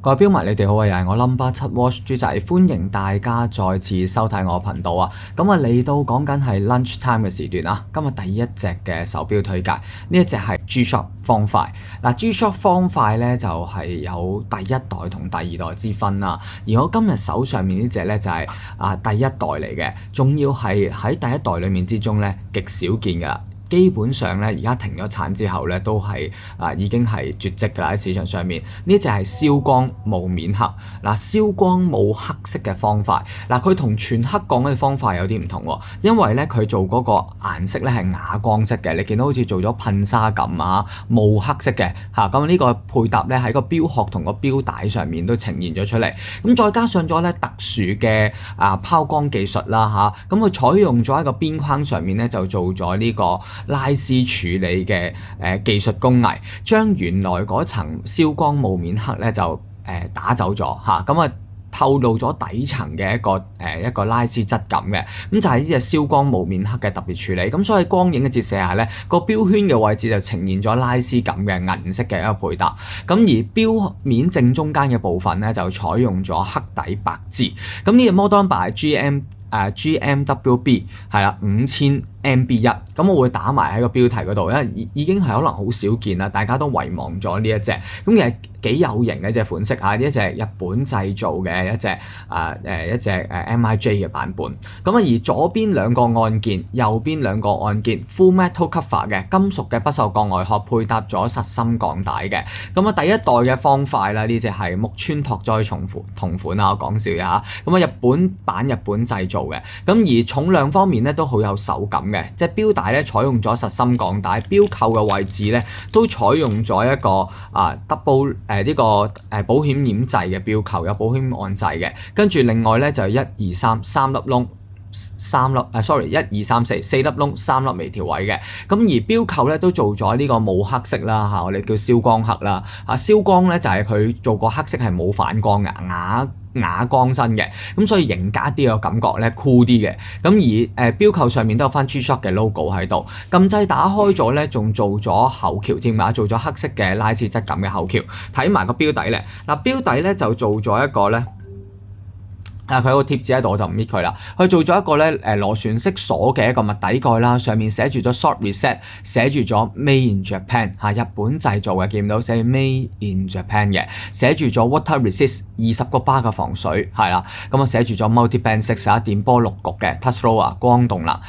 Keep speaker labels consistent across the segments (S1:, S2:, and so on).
S1: 各位標迷，你哋好啊！又係我 Number 7 Watch 豬仔，歡迎大家再次收睇我頻道啊！咁啊嚟到講緊係 lunch time 嘅時段啊！今日第一隻嘅手錶推介，呢一隻係 G-Shock 方塊。嗱，G-Shock 方塊咧就係有第一代同第二代之分啦。而我今日手上面呢隻咧就係第一代嚟嘅，仲要係喺第一代裡面之中咧極少見㗎啦。基本上咧，而家停咗產之後咧，都係已經係絕跡㗎啦喺市場上面。呢隻係燒光冇面黑，燒光冇黑色嘅方塊。佢同全黑鋼嗰啲方塊有啲唔同喎，因為咧佢做嗰個顏色咧係啞光色嘅，你見到好似做咗噴砂咁啊，冇黑色嘅嚇。咁呢個配搭咧喺個錶殼同個錶帶上面都呈現咗出嚟。咁再加上咗咧特殊嘅拋光技術啦嚇，咁佢採用咗喺個邊框上面咧就做咗呢個拉絲處理嘅技術工藝，將原來嗰層燒光冇面黑咧就打走咗嚇，咁啊透露咗底層嘅一個拉絲質感嘅，咁就係呢隻燒光冇面黑嘅特別處理，咁所以光影嘅折射下咧，個錶圈嘅位置就呈現咗拉絲感嘅銀色嘅一個配搭，咁而錶面正中間嘅部分咧就採用咗黑底白字，咁呢隻 model number 係GMWB 係啦5000MB1，咁我會打埋喺個標題嗰度，因為已經係可能好少見啦，大家都遺忘咗呢一隻，咁其實幾有型嘅一隻款式啊！呢一隻日本製造嘅一隻MIJ 嘅版本，咁而左邊兩個按鍵，右邊兩個按鍵 full metal cover 嘅金屬嘅不鏽鋼外殼，配搭咗實心鋼帶嘅。咁啊，第一代嘅方塊啦，呢隻係木村拓哉同款啊，我講笑呀嚇。咁啊，日本版日本製造嘅，咁而重量方面咧都好有手感嘅，即係錶帶咧採用咗實心鋼帶，錶扣嘅位置咧都採用咗一個double 呢個保險掩製嘅錶扣，有保險按掣嘅，跟住另外咧就係1、2、3三粒窿。1、2、3、4四粒窿，3粒微調位嘅，咁而錶扣咧都做咗呢個冇黑色啦嚇，我哋叫燒光黑啦嚇，燒光咧就係佢做個黑色係冇反光嘅啞光身嘅，咁所以型格啲嘅感覺咧酷啲嘅，咁而錶扣上面都有翻 G-Shock 嘅 logo 喺度，撳掣打開咗咧，仲做咗後橋添啊，做咗黑色嘅拉絲質感嘅後橋，睇埋個錶底咧，錶底咧就做咗一個咧。佢有個貼紙喺度，我就唔搣佢啦。佢做咗一個咧螺旋式鎖嘅一個物底蓋啦，上面寫住咗 short reset， 寫住咗 Made in Japan 日本製造嘅，見唔到寫 Made in Japan 嘅，寫住咗 water resist 20個巴嘅防水係啦，咁啊寫住咗 multi band 6電波6局嘅 touch roller 光動能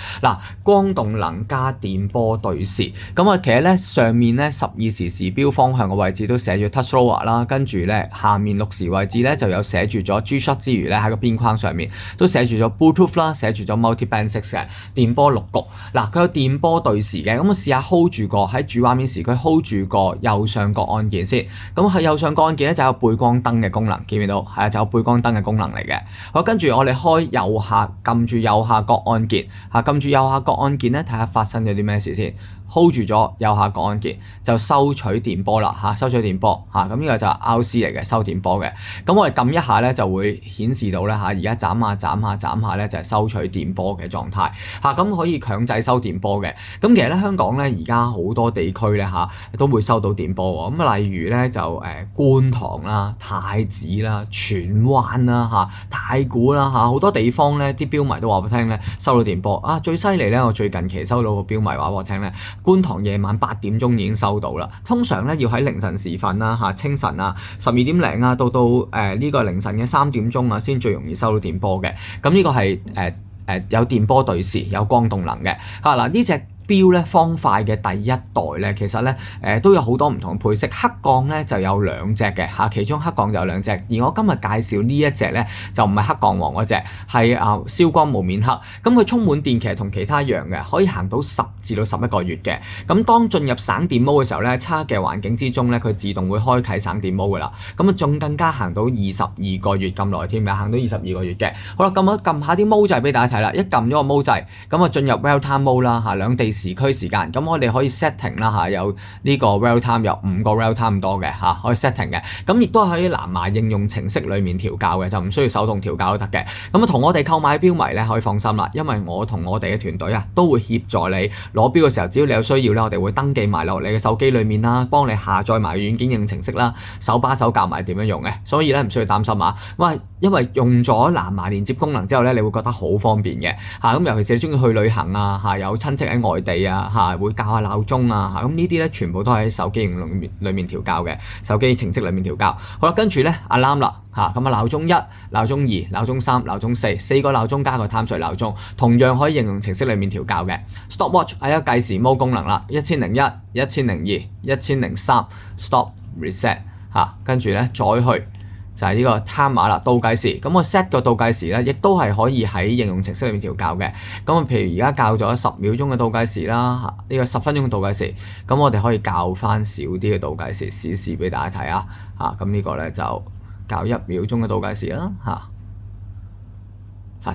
S1: 光動能加電波對視，咁啊其實咧上面咧12時時錶方向嘅位置都寫住 touch roller 啦，跟住咧下面6時位置咧就有寫住咗 G-Shock 之餘咧喺個邊框上面都寫住咗 Bluetooth 啦，寫住咗 multi band 6嘅電波6局，佢有電波對時嘅，咁我試下 hold 住個喺主畫面時佢 hold 住個右上角按鍵先，咁喺右上角按鍵咧就有背光燈嘅功能，見唔見到？係啊，就有背光燈嘅功能嚟嘅。好，跟住我哋開右下，撳住右下角按鍵，撳住右下角按鍵咧，睇下發生咗啲咩事先。hold 住咗右下角按鍵就收取電波啦收取電波咁呢個就係 RC 嚟嘅，收電波嘅。咁我哋撳一下咧就會顯示到咧而家斬下咧就係收取電波嘅狀態咁可以強制收電波嘅。咁其實咧香港咧而家好多地區咧都會收到電波喎。咁例如咧就觀塘啦、太子啦、荃灣啦太古啦好多地方咧啲標迷都話俾我聽咧收到電波最犀利咧，我最近期收到個標迷話俾我聽咧。觀塘夜晚8點鐘已經收到啦，通常咧要喺凌晨時分啦清晨12點零到呢個凌晨嘅3點鐘先最容易收到電波嘅。咁呢個係有電波對視，有光動能嘅呢隻錶咧方塊嘅第一代咧，其實咧都有好多唔同嘅配色，黑鋼咧就有2隻嘅其中黑鋼就有2隻，而我今日介紹呢一隻咧就唔係黑鋼王嗰隻，係燒光冇面黑，咁佢充滿電其實同其他一樣嘅，可以行到10至到11個月嘅。咁當進入省電模嘅時候咧，差嘅環境之中咧，佢自動會開啟省電模噶啦，咁仲更加行到22個月咁耐添嘅，行到22個月嘅。好啦，咁我撳下啲模掣俾大家睇啦，一撳咗個模掣，咁啊進入 real time mode 啦兩地時區時間，咁我哋可以 setting 啦嚇，有呢個 real time 有5個 real time 咁多嘅嚇，可以 setting 嘅。咁亦都喺藍牙應用程式裡面調校嘅，就唔需要手動調校都得嘅。咁啊，同我哋購買錶迷咧可以放心啦，因為我同我哋嘅團隊啊都會協助你攞錶嘅時候，只要你有需要咧，我哋會登記埋落你嘅手機裡面啦，幫你下載埋軟件應用程式啦，手把手教埋點樣用嘅，所以咧唔需要擔心啊。因為用咗藍牙連接功能之後咧，你會覺得好方便嘅嚇。咁尤其是你中意去旅行啊嚇，有親戚喺外地啊嚇，會校下鬧鐘啊嚇，咁呢啲咧全部都喺手機應用裡面調校嘅，手機程式裡面調校。好啦，跟住咧 alarm 啦嚇，咁鬧鐘1、鬧鐘2、鬧鐘3、鬧鐘4個鬧鐘加個貪睡鬧鐘，同樣可以應用程式裡面調校嘅。Stopwatch 係一個計時模公能啦，1001、1002、1003 stop reset 嚇，跟住咧再去。就係呢個 timer 啦，倒計時。咁我 set 個倒計時咧，亦都係可以喺應用程式裏面調校嘅。咁啊，譬如而家校咗10秒鐘嘅倒計時啦，呢個10分鐘嘅倒計時。咁我哋可以校翻少啲嘅倒計時，試俾大家睇啊。咁呢個咧就校1秒鐘嘅倒計時啦。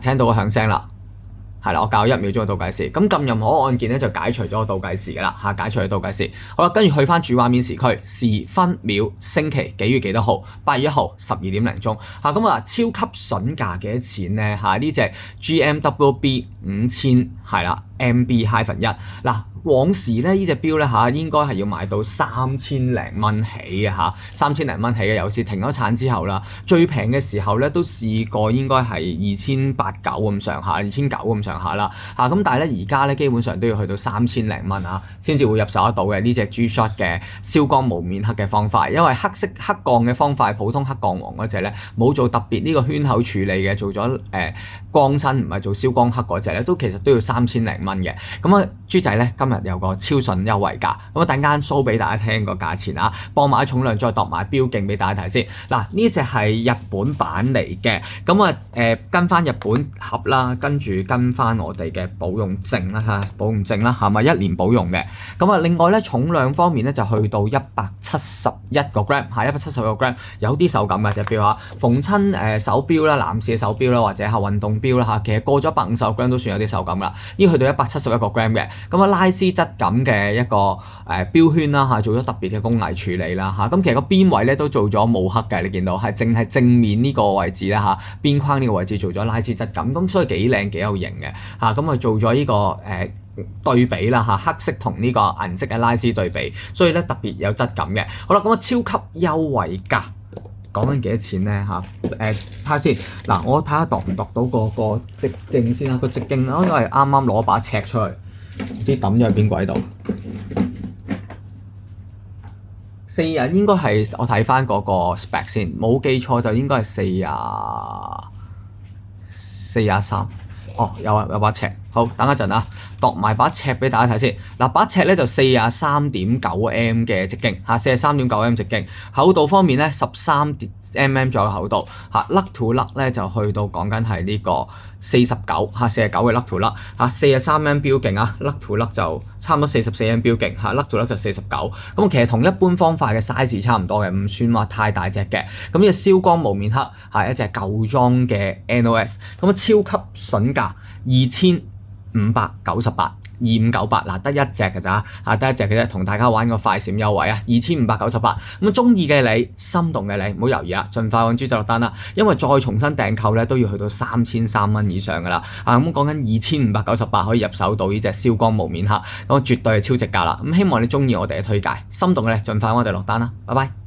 S1: 聽到個響聲啦。係啦，我校1秒鐘嘅倒計時，咁撳任何按鍵咧就解除咗個倒計時㗎啦，解除咗倒計時。好啦，跟住去翻主畫面時區，時分秒星期幾月幾多號，8月1號12點零鐘。咁超級筍價幾多錢咧？呢隻 GMWB 5000係啦 MB-1嗱。往時咧呢隻錶咧應該係要賣到3000零蚊起嘅3000零蚊起嘅，有時停咗產之後啦，最平嘅時候咧都試過應該係2800-2900咁上下，2900咁上下啦咁但係咧而家咧基本上都要去到3000零蚊先至會入手得到嘅呢隻 G-Shock 嘅消光無面黑嘅方塊，因為黑色黑鋼嘅方塊，普通黑鋼黃嗰隻咧冇做特別呢個圈口處理嘅，做咗光身唔係做消光黑嗰隻咧，都其實都要3000零蚊嘅。咁啊豬仔咧今日有個超筍優惠價，咁啊等間 show 俾大家聽個價錢磅埋重量再度埋錶徑俾大家睇先。嗱，呢隻係日本版嚟嘅，咁跟翻日本盒啦，跟住跟翻我哋嘅保用證啦保用證啦，係咪1年保用嘅？咁另外咧重量方面咧就去到171個 gram，171個 gram， 有啲手感嘅隻錶逢親手錶啦，男士嘅手錶啦，或者係運動錶啦其實過咗150個 gram 都算有啲手感啦，呢去到171個 gram 嘅，咁拉絲質感嘅一個錶圈啦做咗特別嘅工藝處理啦咁其實個邊位咧都做咗冇黑嘅，你見到係淨係正面呢個位置啦邊框呢個位置做咗拉絲質感，咁所以幾靚幾有型嘅咁佢做咗呢個對比啦黑色同呢個銀色嘅拉絲對比，所以咧特別有質感嘅。好啦，咁超級優惠價。講緊幾多錢咧睇下先嗱，我睇下度唔度到個直徑先啦。個直徑我因為啱啱攞把尺出去，唔知抌咗喺邊鬼度。40應該係我睇翻嗰個 spec 先，冇記錯就應該係43。有把尺，好等一陣度埋把尺俾大家睇先。嗱，把尺咧就43.9mm 嘅直徑43.9mm 直徑，厚度方面咧13mm 左右厚度甩 to 甩咧就去到講緊係呢個49嘅甩 to 甩43mm 標徑甩 to 甩就差唔多44mm 標徑甩 to 甩就49。咁其實同一般方塊嘅 size 差唔多嘅，唔算話太大隻嘅。咁呢個消光無面黑係一隻舊裝嘅 NOS， 咁超級筍價2598。2598嗱，得一隻嘅咋得一隻嘅啫，同大家玩個快閃優惠2598。咁中意嘅你，心動嘅你，唔好猶豫啦，盡快揾豬仔落單啦，因為再重新訂購咧都要去到3300蚊以上噶啦咁講緊2598可以入手到呢隻消光無面黑，咁絕對係超值價啦。咁希望你中意我哋嘅推介，心動嘅你盡快揾我哋落單啦，拜拜。